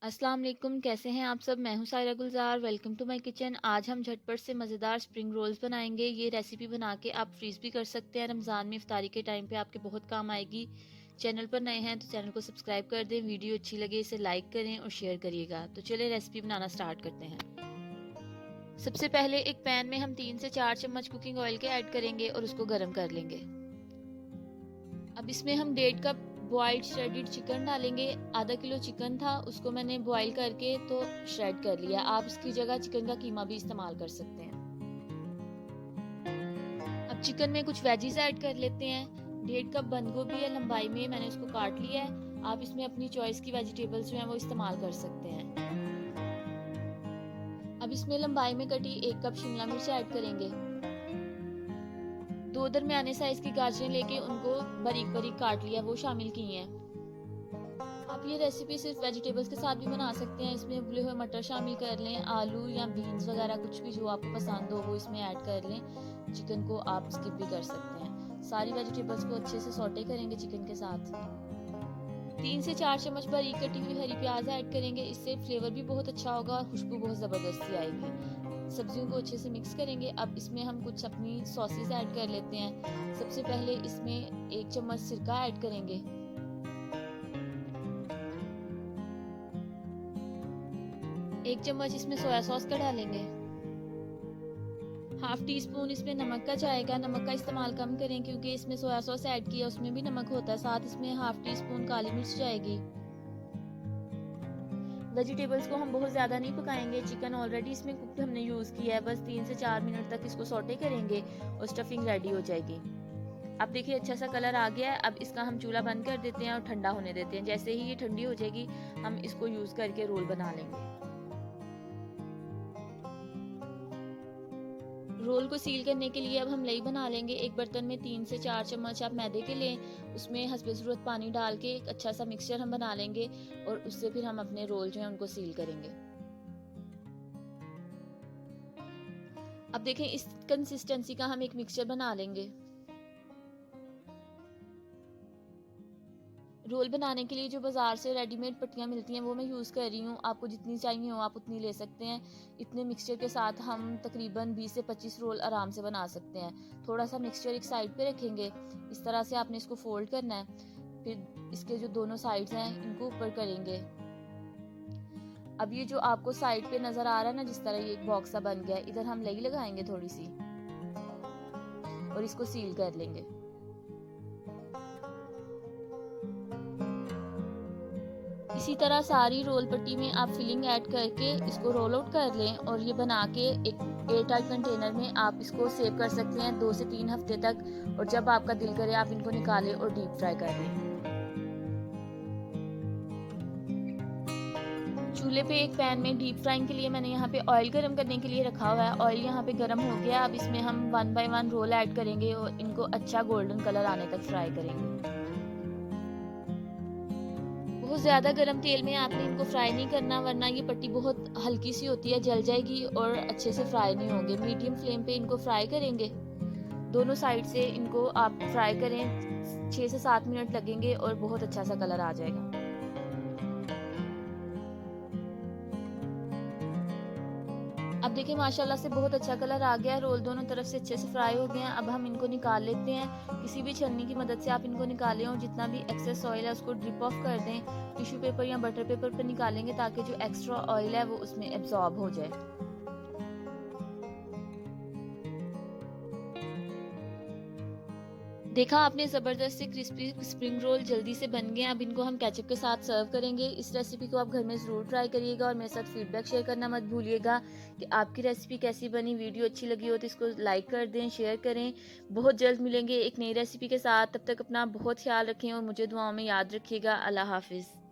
अस्सलाम वालेकुम, कैसे हैं आप सब। मैं हूं Saira Gulzar. Welcome to my kitchen. आज हम झटपट से मज़ेदार स्प्रिंग रोल्स बनाएंगे। ये रेसिपी बना के आप फ्रीज़ भी कर सकते हैं। रमज़ान में इफ्तारी के टाइम पे आपके बहुत काम आएगी। चैनल पर नए हैं तो चैनल को सब्सक्राइब कर दें। वीडियो अच्छी लगे इसे लाइक करें और शेयर करिएगा। तो चलिए रेसिपी बनाना स्टार्ट करते हैं। सबसे पहले एक पैन में हम 3 से 4 चम्मच कुकिंग ऑयल के ऐड करेंगे और उसको गर्म कर लेंगे। अब इसमें हम 1.5 कप बॉइल्ड श्रेडेड चिकन डालेंगे। आधा किलो चिकन था, उसको मैंने बॉईल करके तो श्रेड कर लिया। आप इसकी जगह चिकन का कीमा भी इस्तेमाल कर सकते हैं। अब चिकन में कुछ वेजीज ऐड कर लेते हैं। 1.5 कप बंद गोभी है, लंबाई में मैंने उसको काट लिया है। आप इसमें अपनी चॉइस की वेजिटेबल्स जो हैं वो इस्तेमाल कर सकते हैं। अब इसमें लंबाई में कटी 1 कप शिमला मिर्च ऐड करेंगे। 2 दरमियाने साइज की गाजरें लेके उनको बारीक बारीक काट लिया, वो शामिल की हैं। आप ये रेसिपी सिर्फ वेजिटेबल्स के साथ भी बना सकते हैं। इसमें उबले हुए मटर शामिल कर लें, आलू या बीन्स वगैरह कुछ भी जो आपको पसंद हो वो इसमें ऐड कर लें। चिकन को आप स्किप भी कर सकते हैं। सारी वेजिटेबल्स को अच्छे से सौटे करेंगे चिकन के साथ। 3 से 4 चम्मच बारीक कटी हुई हरी प्याज ऐड करेंगे। इससे फ्लेवर भी बहुत अच्छा होगा और खुशबू बहुत ज़बरदस्ती आएगी। सब्जियों को अच्छे से मिक्स करेंगे। अब इसमें हम कुछ अपनी सॉसेस ऐड कर लेते हैं। सबसे पहले इसमें 1 चम्मच सिरका ऐड करेंगे। 1 चम्मच इसमें सोया सॉस का डालेंगे। हाफ टी स्पून इसमें नमक का जाएगा। नमक का इस्तेमाल कम करें क्योंकि इसमें सोया सॉस ऐड किया, उसमें भी नमक होता है। साथ इसमें हाफ टी स्पून काली मिर्च जाएगी। वेजिटेबल्स को हम बहुत ज़्यादा नहीं पकाएंगे। चिकन ऑलरेडी इसमें कुक हमने यूज़ किया है। बस 3 से 4 मिनट तक इसको सौटे करेंगे और स्टफिंग रेडी हो जाएगी। अब देखिए अच्छा सा कलर आ गया है। अब इसका हम चूल्हा बंद कर देते हैं और ठंडा होने देते हैं। जैसे ही ये ठंडी हो जाएगी हम इसको यूज़ करके रोल बना लेंगे। रोल को सील करने के लिए अब हम लई बना लेंगे। एक बर्तन में 3 से 4 चम्मच आप मैदे के लें, उसमें हस्बे ज़रूरत पानी डाल के एक अच्छा सा मिक्सचर हम बना लेंगे और उससे फिर हम अपने रोल जो हैं उनको सील करेंगे। अब देखें इस कंसिस्टेंसी का हम एक मिक्सचर बना लेंगे। रोल बनाने के लिए जो बाज़ार से रेडीमेड पट्टियाँ मिलती हैं वो मैं यूज़ कर रही हूँ। आपको जितनी चाहिए हो आप उतनी ले सकते हैं। इतने मिक्सचर के साथ हम तकरीबन 20 से 25 रोल आराम से बना सकते हैं। थोड़ा सा मिक्सचर एक साइड पे रखेंगे। इस तरह से आपने इसको फोल्ड करना है। फिर इसके जो दोनों साइड्स हैं इनको ऊपर करेंगे। अब ये जो आपको साइड पे नज़र आ रहा है ना, जिस तरह ये एक बॉक्स सा बन गया है, इधर हम लई लगाएंगे थोड़ी सी और इसको सील कर लेंगे। इसी तरह सारी रोल पट्टी में आप फिलिंग ऐड करके इसको रोल आउट कर लें और ये बना के एक एयर टाइट कंटेनर में आप इसको सेव कर सकते हैं 2 से 3 हफ्ते तक। और जब आपका दिल करे आप इनको निकालें और डीप फ्राई कर लें। चूल्हे पे एक पैन में डीप फ्राइंग के लिए मैंने यहाँ पे ऑयल गर्म करने के लिए रखा हुआ है। ऑयल यहाँ पे गर्म हो गया। अब इसमें हम 1 बाय 1 रोल ऐड करेंगे और इनको अच्छा गोल्डन कलर आने तक फ्राई करेंगे। बहुत ज़्यादा गरम तेल में आपने इनको फ्राई नहीं करना, वरना ये पट्टी बहुत हल्की सी होती है, जल जाएगी और अच्छे से फ्राई नहीं होंगे। मीडियम फ्लेम पे इनको फ्राई करेंगे। दोनों साइड से इनको आप फ्राई करें। 6 से 7 मिनट लगेंगे और बहुत अच्छा सा कलर आ जाएगा। अब देखिए माशाल्लाह से बहुत अच्छा कलर आ गया है। रोल दोनों तरफ से अच्छे से फ्राई हो गए हैं। अब हम इनको निकाल लेते हैं। किसी भी छन्नी की मदद से आप इनको निकालें और जितना भी एक्सेस ऑयल है उसको ड्रिप ऑफ कर दें। टिश्यू पेपर या बटर पेपर पर निकालेंगे ताकि जो एक्स्ट्रा ऑयल है वो उसमें एब्जॉर्ब हो जाए। देखा आपने, ज़बरदस्त से क्रिस्पी स्प्रिंग रोल जल्दी से बन गए। अब इनको हम केचप के साथ सर्व करेंगे। इस रेसिपी को आप घर में ज़रूर ट्राई करिएगा और मेरे साथ फीडबैक शेयर करना मत भूलिएगा कि आपकी रेसिपी कैसी बनी। वीडियो अच्छी लगी हो तो इसको लाइक कर दें, शेयर करें। बहुत जल्द मिलेंगे एक नई रेसिपी के साथ। तब तक अपना बहुत ख्याल रखें और मुझे दुआओं में याद रखिएगा। अल्लाह हाफिज़।